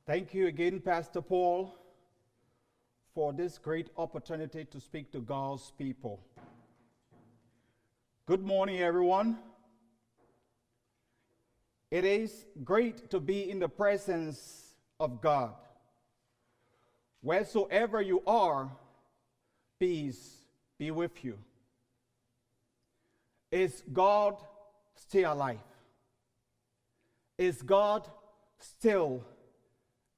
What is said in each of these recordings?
Thank you again, Pastor Paul, for this great opportunity to speak to God's people. Good morning, everyone. It is great to be in the presence of God. Wheresoever you are, peace be with you. Is God still alive? Is God still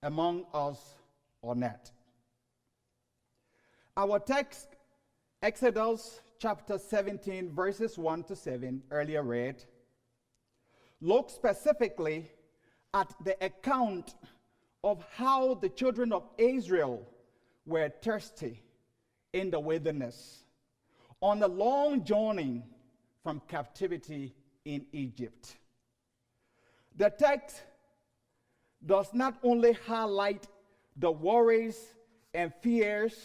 among us or not? Our text, Exodus chapter 17, verses 1 to 7, earlier read, looks specifically at the account of how the children of Israel were thirsty in the wilderness on a long journey from captivity in Egypt. The text does not only highlight the worries and fears,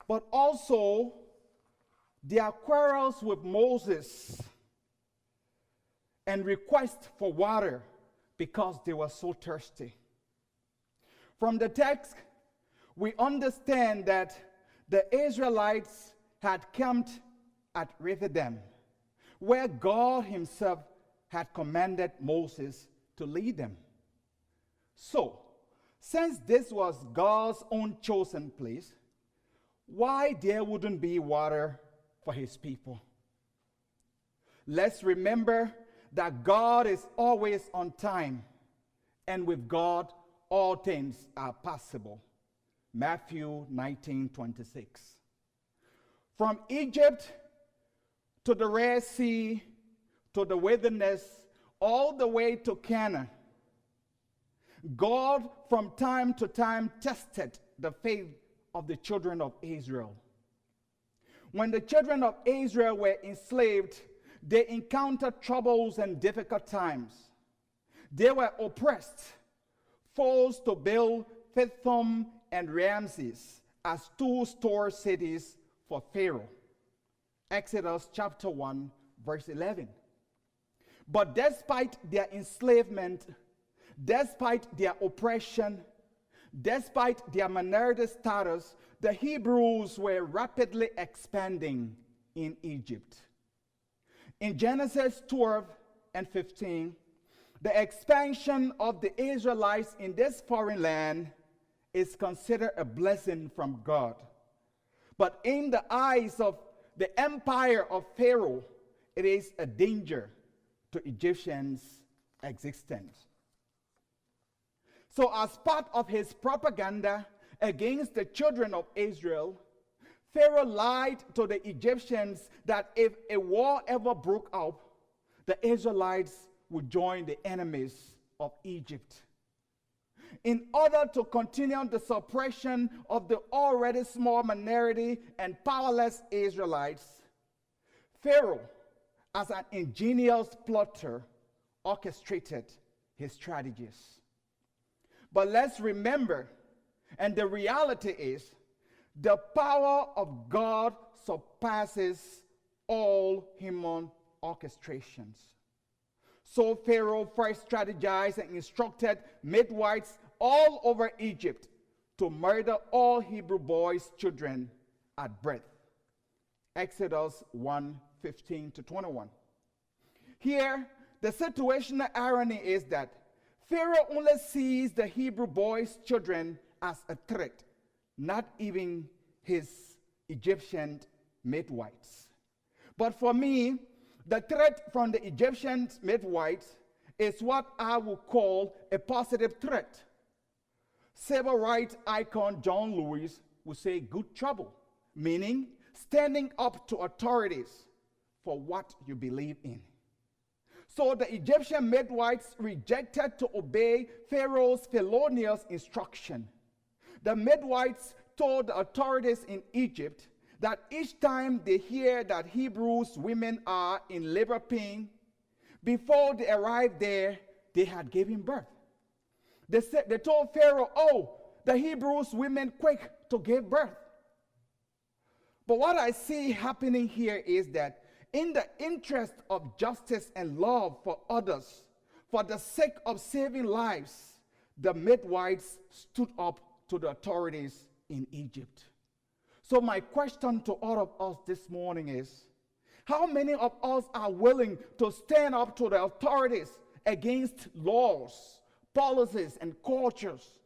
but also their quarrels with Moses and request for water because they were so thirsty. From the text, we understand that the Israelites had camped at Rephidim, where God himself had commanded Moses to lead them. So, since this was God's own chosen place, why there wouldn't be water for his people? Let's remember that God is always on time, and with God, all things are possible. Matthew 19:26. From Egypt to the Red Sea, to the wilderness, all the way to Canaan, God from time to time tested the faith of the children of Israel. When the children of Israel were enslaved, they encountered troubles and difficult times. They were oppressed, forced to build Pithom and Ramses as two store cities for Pharaoh. Exodus chapter 1, verse 11. But despite their enslavement, despite their oppression, despite their minority status, the Hebrews were rapidly expanding in Egypt. In Genesis 12 and 15, the expansion of the Israelites in this foreign land is considered a blessing from God. But in the eyes of the empire of Pharaoh, it is a danger to Egyptians' existence. So as part of his propaganda against the children of Israel, Pharaoh lied to the Egyptians that if a war ever broke out, the Israelites would join the enemies of Egypt. In order to continue the suppression of the already small minority and powerless Israelites, Pharaoh, as an ingenious plotter, orchestrated his strategies. But let's remember, and the reality is, the power of God surpasses all human orchestrations. So Pharaoh first strategized and instructed midwives all over Egypt to murder all Hebrew boys' children at birth. Exodus 1:15-21. Here, the situational irony is that Pharaoh only sees the Hebrew boys' children as a threat, not even his Egyptian midwives. But for me, the threat from the Egyptian midwives is what I would call a positive threat. Civil rights icon John Lewis would say good trouble, meaning standing up to authorities for what you believe in. So the Egyptian midwives rejected to obey Pharaoh's felonious instruction. The midwives told the authorities in Egypt that each time they hear that Hebrews women are in labor pain, before they arrived there, they had given birth. They told Pharaoh, oh, the Hebrews women quick to give birth. But what I see happening here is that in the interest of justice and love for others, for the sake of saving lives, the midwives stood up to the authorities in Egypt. So my question to all of us this morning is, how many of us are willing to stand up to the authorities against laws, policies, and cultures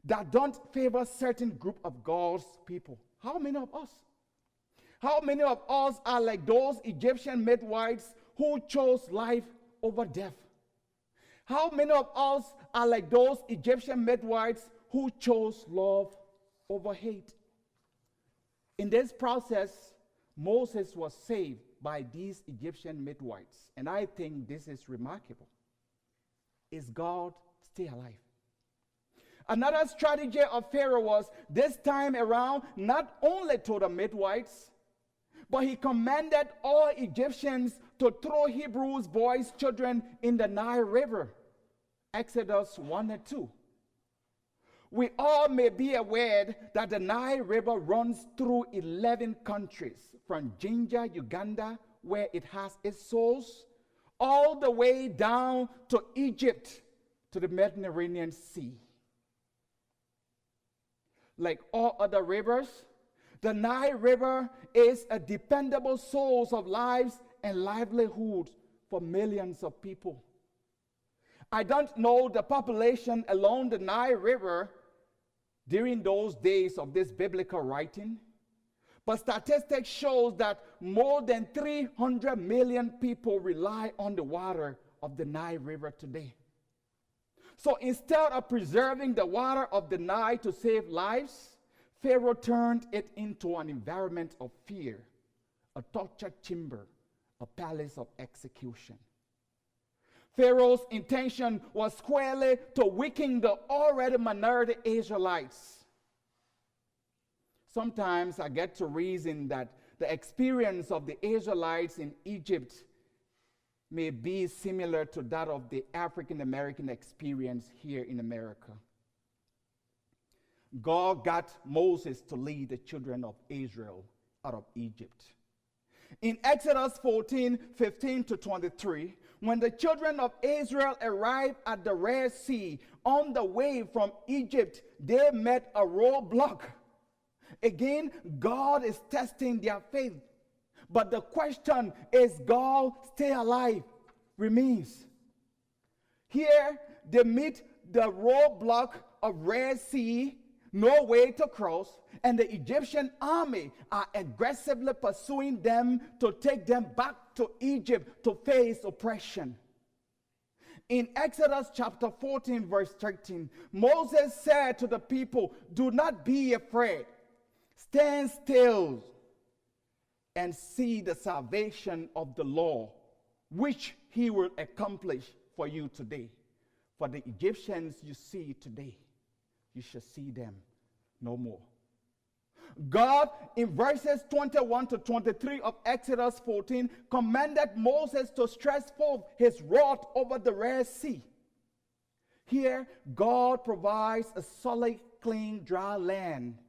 that don't favor certain group of God's people? How many of us? How many of us are like those Egyptian midwives who chose life over death? How many of us are like those Egyptian midwives who chose love over hate? In this process, Moses was saved by these Egyptian midwives. And I think this is remarkable. Is God still alive? Another strategy of Pharaoh was this time around not only to the midwives, but he commanded all Egyptians to throw Hebrews' boys, children in the Nile River. Exodus 1 and 2. We all may be aware that the Nile River runs through 11 countries, from Jinja, Uganda, where it has its source, all the way down to Egypt, to the Mediterranean Sea. Like all other rivers, the Nile River is a dependable source of lives and livelihood for millions of people. I don't know the population along the Nile River during those days of this biblical writing, but statistics shows that more than 300 million people rely on the water of the Nile River today. So instead of preserving the water of the Nile to save lives, Pharaoh turned it into an environment of fear, a torture chamber, a palace of execution. Pharaoh's intention was squarely to weaken the already minority Israelites. Sometimes I get to reason that the experience of the Israelites in Egypt may be similar to that of the African American experience here in America. God got Moses to lead the children of Israel out of Egypt. In Exodus 14:15-23, when the children of Israel arrived at the Red Sea on the way from Egypt, they met a roadblock. Again, God is testing their faith. But the question, is God still alive, remains. Here, they meet the roadblock of Red Sea, no way to cross, and the Egyptian army are aggressively pursuing them to take them back to Egypt to face oppression. In Exodus chapter 14, verse 13, Moses said to the people, "Do not be afraid. Stand still and see the salvation of the Lord, which he will accomplish for you today. For the Egyptians you see today, you shall see them no more." God, in verses 21-23 of Exodus 14, commanded Moses to stretch forth his rod over the Red Sea. Here, God provides a solid, clean, dry land,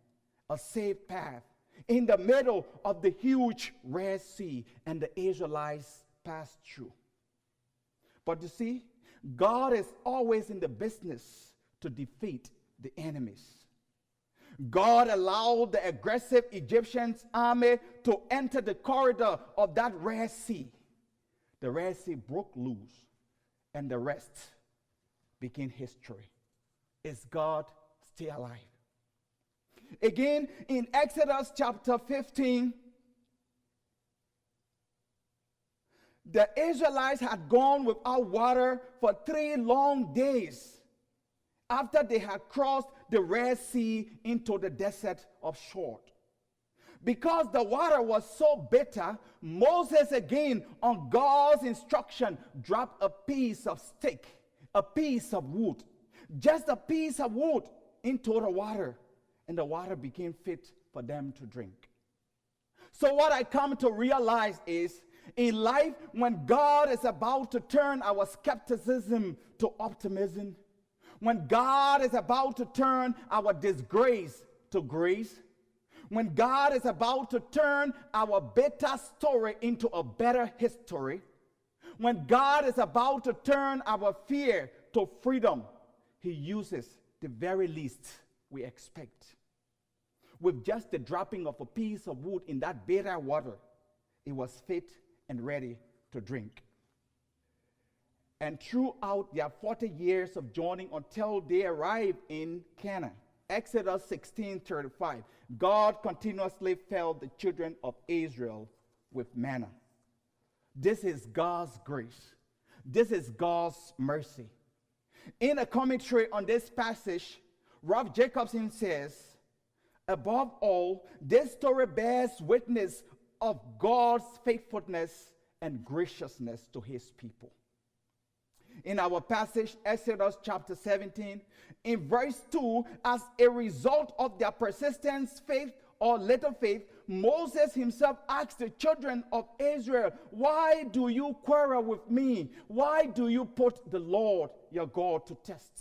a safe path in the middle of the huge Red Sea, and the Israelites passed through. But you see, God is always in the business to defeat the enemies. God allowed the aggressive Egyptian army to enter the corridor of that Red Sea. The Red Sea broke loose, and the rest became history. Is God still alive? Again, in Exodus chapter 15, the Israelites had gone without water for 3 long days after they had crossed the Red Sea into the desert of Shur. Because the water was so bitter, Moses again, on God's instruction, dropped a piece of stick, a piece of wood, just a piece of wood into the water, and the water became fit for them to drink. So what I come to realize is, in life, when God is about to turn our skepticism to optimism, when God is about to turn our disgrace to grace, when God is about to turn our bitter story into a better history, when God is about to turn our fear to freedom, he uses the very least we expect. With just the dropping of a piece of wood in that bitter water, it was fit and ready to drink. And throughout their 40 years of journeying until they arrived in Canaan, Exodus 16:35, God continuously fed the children of Israel with manna. This is God's grace. This is God's mercy. In a commentary on this passage, Ralph Jacobson says, above all, this story bears witness of God's faithfulness and graciousness to his people. In our passage, Exodus chapter 17, in verse 2, as a result of their persistent faith or little faith, Moses himself asked the children of Israel, why do you quarrel with me? Why do you put the Lord your God to test?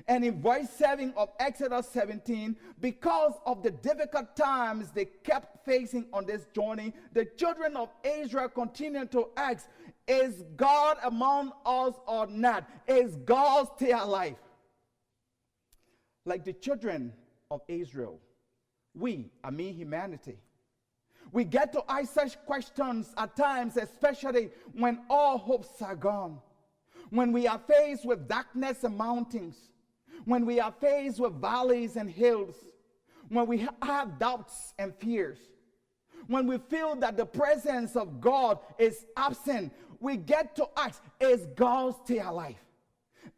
And in verse 7 of Exodus 17, because of the difficult times they kept facing on this journey, the children of Israel continued to ask, is God among us or not? Is God still alive? Like the children of Israel, humanity, we get to ask such questions at times, especially when all hopes are gone, when we are faced with darkness and mountains, when we are faced with valleys and hills, when we have doubts and fears, when we feel that the presence of God is absent, we get to ask, is God still alive?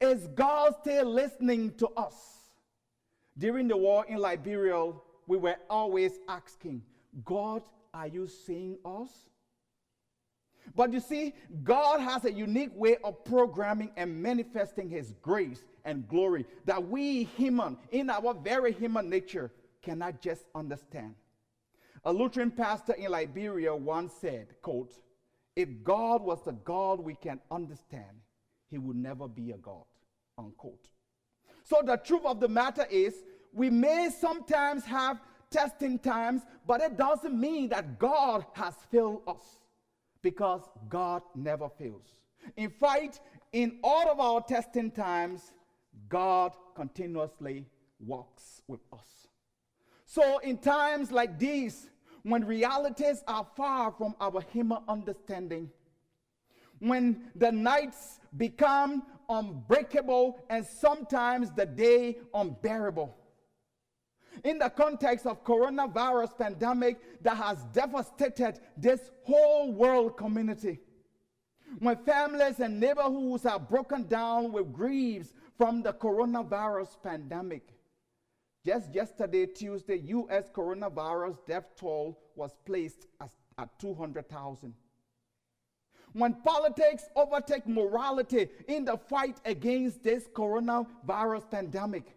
Is God still listening to us? During the war in Liberia, we were always asking, God, are you seeing us? But you see, God has a unique way of programming and manifesting his grace and glory that we human, in our very human nature, cannot just understand. A Lutheran pastor in Liberia once said, quote, if God was the God we can understand, he would never be a God, unquote. So the truth of the matter is, we may sometimes have testing times, but it doesn't mean that God has failed us, because God never fails. In fact, in all of our testing times, God continuously walks with us. So in times like these, when realities are far from our human understanding, when the nights become unbreakable and sometimes the day unbearable, in the context of coronavirus pandemic that has devastated this whole world community, when families and neighborhoods are broken down with griefs from the coronavirus pandemic. Just yesterday, Tuesday, U.S. coronavirus death toll was placed at 200,000. When politics overtake morality in the fight against this coronavirus pandemic,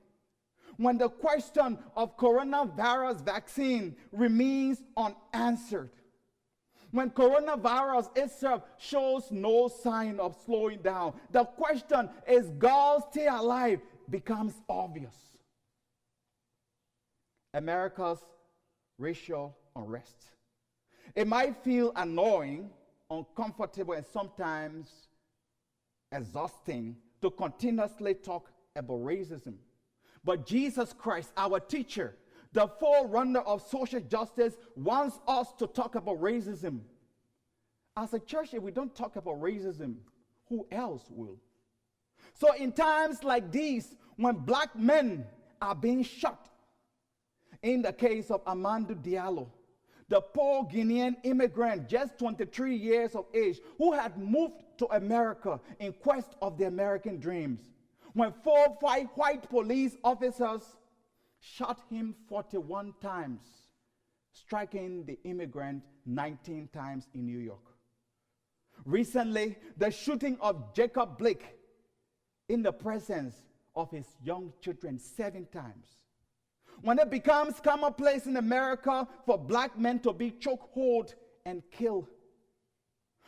when the question of coronavirus vaccine remains unanswered, when coronavirus itself shows no sign of slowing down, the question, is God still alive, becomes obvious. America's racial unrest. It might feel annoying, uncomfortable, and sometimes exhausting to continuously talk about racism. But Jesus Christ, our teacher, the forerunner of social justice, wants us to talk about racism. As a church, if we don't talk about racism, who else will? So in times like these, when black men are being shot, in the case of Amadou Diallo, the poor Guinean immigrant, just 23 years of age, who had moved to America in quest of the American dreams, when 4 white police officers shot him 41 times, striking the immigrant 19 times in New York. Recently, the shooting of Jacob Blake in the presence of his young children 7 times. When it becomes commonplace in America for black men to be chokehold and killed.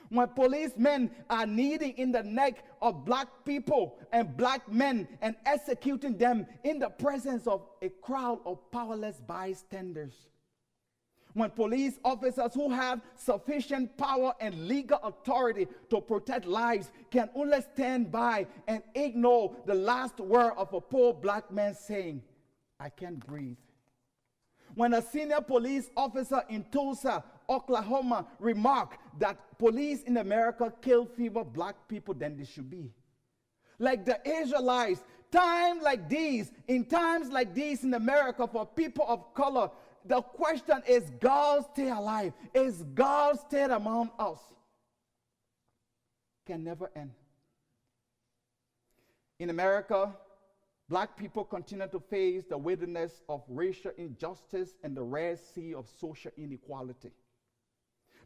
When policemen are kneeling in the neck of black people and black men and executing them in the presence of a crowd of powerless bystanders. When police officers who have sufficient power and legal authority to protect lives can only stand by and ignore the last word of a poor black man saying, "I can't breathe." When a senior police officer in Tulsa, Oklahoma, remarked that police in America kill fewer black people than they should be. Like the Israelites, in times like these in America for people of color, the question is, God stay alive? Is God still among us? Can never end. In America, black people continue to face the wilderness of racial injustice and the Red Sea of social inequality.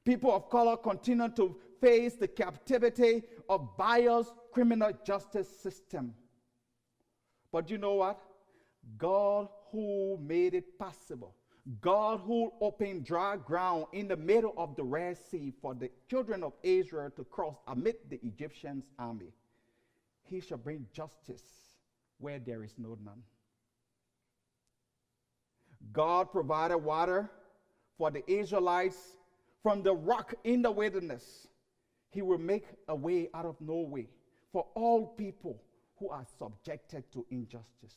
People of color continue to face the captivity of biased criminal justice system. But you know what? God who made it possible, God who opened dry ground in the middle of the Red Sea for the children of Israel to cross amid the Egyptians' army, he shall bring justice where there is no none. God provided water for the Israelites from the rock in the wilderness. He will make a way out of no way for all people who are subjected to injustice.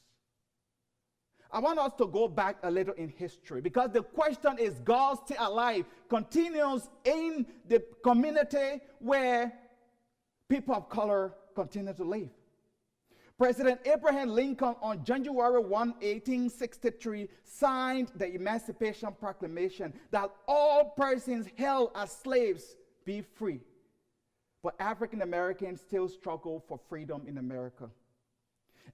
I want us to go back a little in history, because the question, is God still alive, continues in the community where people of color continue to live. President Abraham Lincoln on January 1, 1863, signed the Emancipation Proclamation that all persons held as slaves be free. But African Americans still struggle for freedom in America.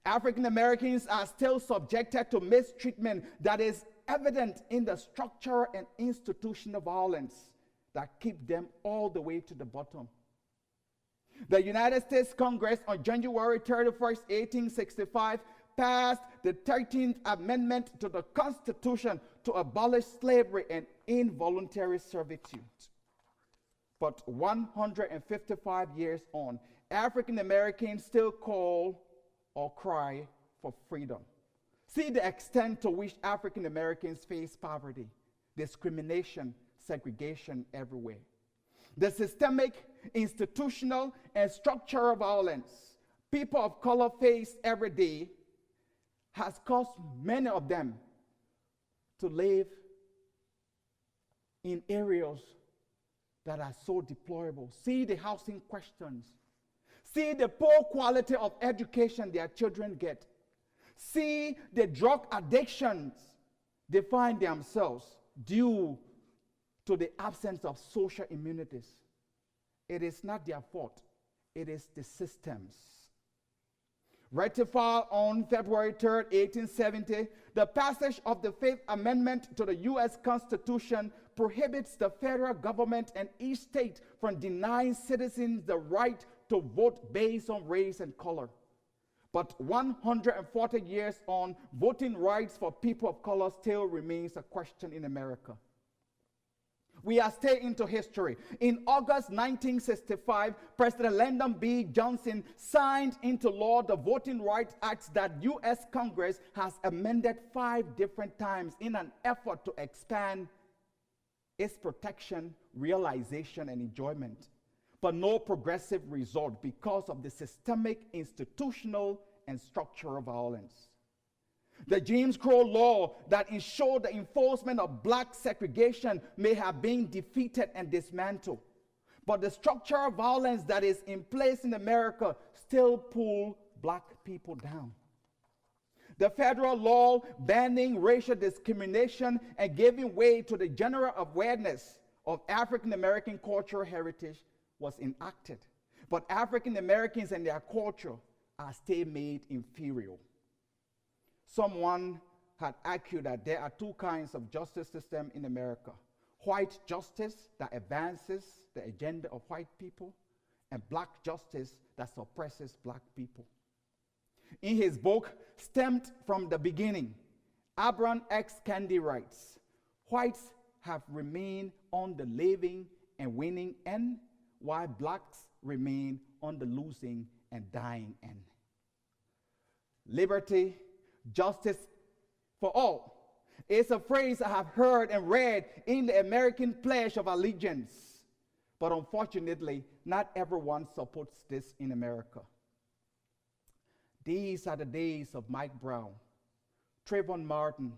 African Americans are still subjected to mistreatment that is evident in the structural and institutional violence that keep them all the way to the bottom. The United States Congress on January 31st, 1865, passed the 13th Amendment to the Constitution to abolish slavery and involuntary servitude. But 155 years on, African Americans still call or cry for freedom. See the extent to which African Americans face poverty, discrimination, segregation everywhere. The systemic, institutional, and structural violence people of color face every day has caused many of them to live in areas that are so deplorable. See the housing questions. See the poor quality of education their children get. See the drug addictions they find themselves due to the absence of social immunities. It is not their fault. It is the systems. Ratified on February 3rd, 1870, the passage of the Fifth Amendment to the U.S. Constitution prohibits the federal government and each state from denying citizens the right to vote based on race and color. But 140 years on, voting rights for people of color still remains a question in America. We are staying into history. In August 1965, President Lyndon B. Johnson signed into law the Voting Rights Act that U.S. Congress has amended 5 different times in an effort to expand its protection, realization, and enjoyment. But no progressive result because of the systemic, institutional, and structural violence. The Jim Crow law that ensured the enforcement of black segregation may have been defeated and dismantled. But the structural violence that is in place in America still pulls black people down. The federal law banning racial discrimination and giving way to the general awareness of African American cultural heritage was enacted. But African Americans and their culture are still made inferior. Someone had argued that there are 2 kinds of justice system in America. White justice that advances the agenda of white people, and black justice that suppresses black people. In his book, Stamped from the Beginning, Abraham X. Kendi writes, whites have remained on the living and winning end, while blacks remain on the losing and dying end. Liberty, justice for all. It's a phrase I have heard and read in the American Pledge of Allegiance. But unfortunately, not everyone supports this in America. These are the days of Mike Brown, Trayvon Martin,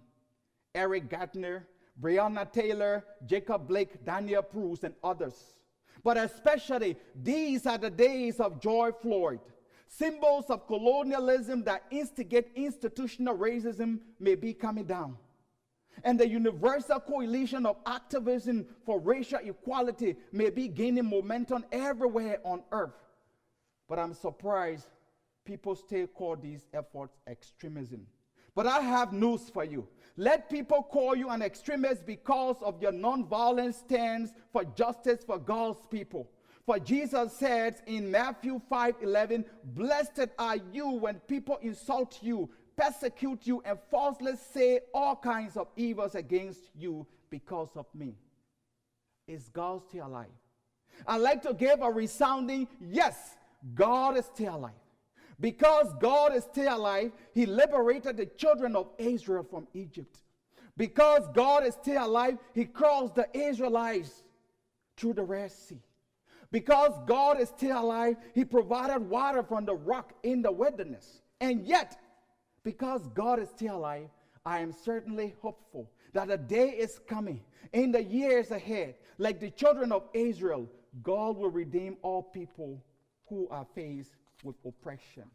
Eric Garner, Breonna Taylor, Jacob Blake, Daniel Bruce, and others. But especially, these are the days of George Floyd. Symbols of colonialism that instigate institutional racism may be coming down. And the universal coalition of activism for racial equality may be gaining momentum everywhere on earth. But I'm surprised people still call these efforts extremism. But I have news for you. Let people call you an extremist because of your nonviolent stance for justice for God's people. For Jesus says in Matthew 5:11, "Blessed are you when people insult you, persecute you, and falsely say all kinds of evils against you because of me." Is God still alive? I'd like to give a resounding yes, God is still alive. Because God is still alive, he liberated the children of Israel from Egypt. Because God is still alive, he crossed the Israelites through the Red Sea. Because God is still alive, he provided water from the rock in the wilderness. And yet, because God is still alive, I am certainly hopeful that a day is coming in the years ahead, like the children of Israel, God will redeem all people who are faced with oppression.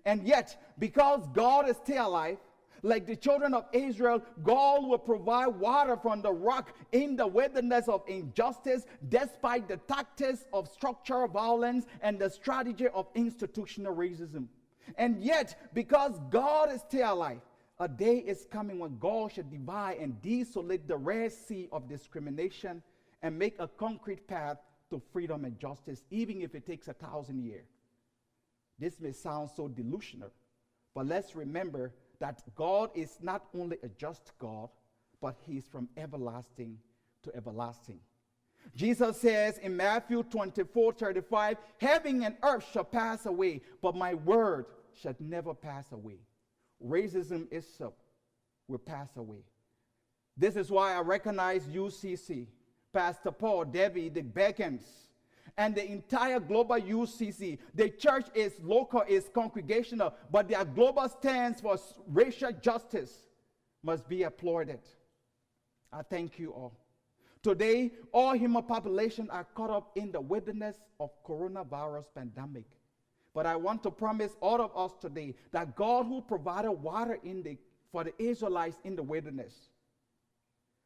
And yet, because God is still alive, like the children of Israel, God will provide water from the rock in the wilderness of injustice, despite the tactics of structural violence and the strategy of institutional racism. And yet, because God is still alive, a day is coming when God shall divide and desolate the Red Sea of discrimination and make a concrete path to freedom and justice, even if it takes 1,000 years. This may sound so delusional, but let's remember that God is not only a just God, but he is from everlasting to everlasting. Jesus says in Matthew 24:35, "Heaven and earth shall pass away, but my word shall never pass away." Racism itself will pass away. This is why I recognize UCC, Pastor Paul, Debbie, the Beckons, and the entire global UCC. The church is local, is congregational, but their global stance for racial justice must be applauded. I thank you all. Today, all human population are caught up in the wilderness of coronavirus pandemic. But I want to promise all of us today that God who provided water for the Israelites in the wilderness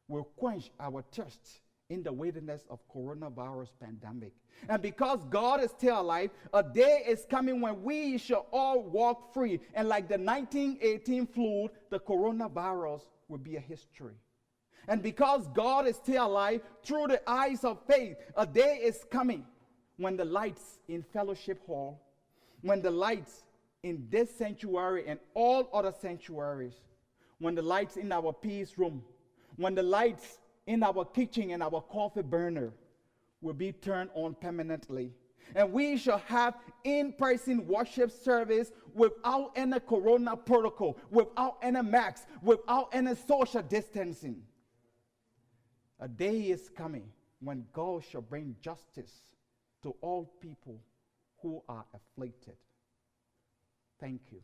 will quench our thirst in the wilderness of coronavirus pandemic. And because God is still alive, a day is coming when we shall all walk free. And like the 1918 flu, the coronavirus will be a history. And because God is still alive, through the eyes of faith, a day is coming when the lights in Fellowship Hall, when the lights in this sanctuary and all other sanctuaries, when the lights in our peace room, when the lights in our kitchen and our coffee burner will be turned on permanently. And we shall have in-person worship service without any corona protocol, without any masks, without any social distancing. A day is coming when God shall bring justice to all people who are afflicted. Thank you.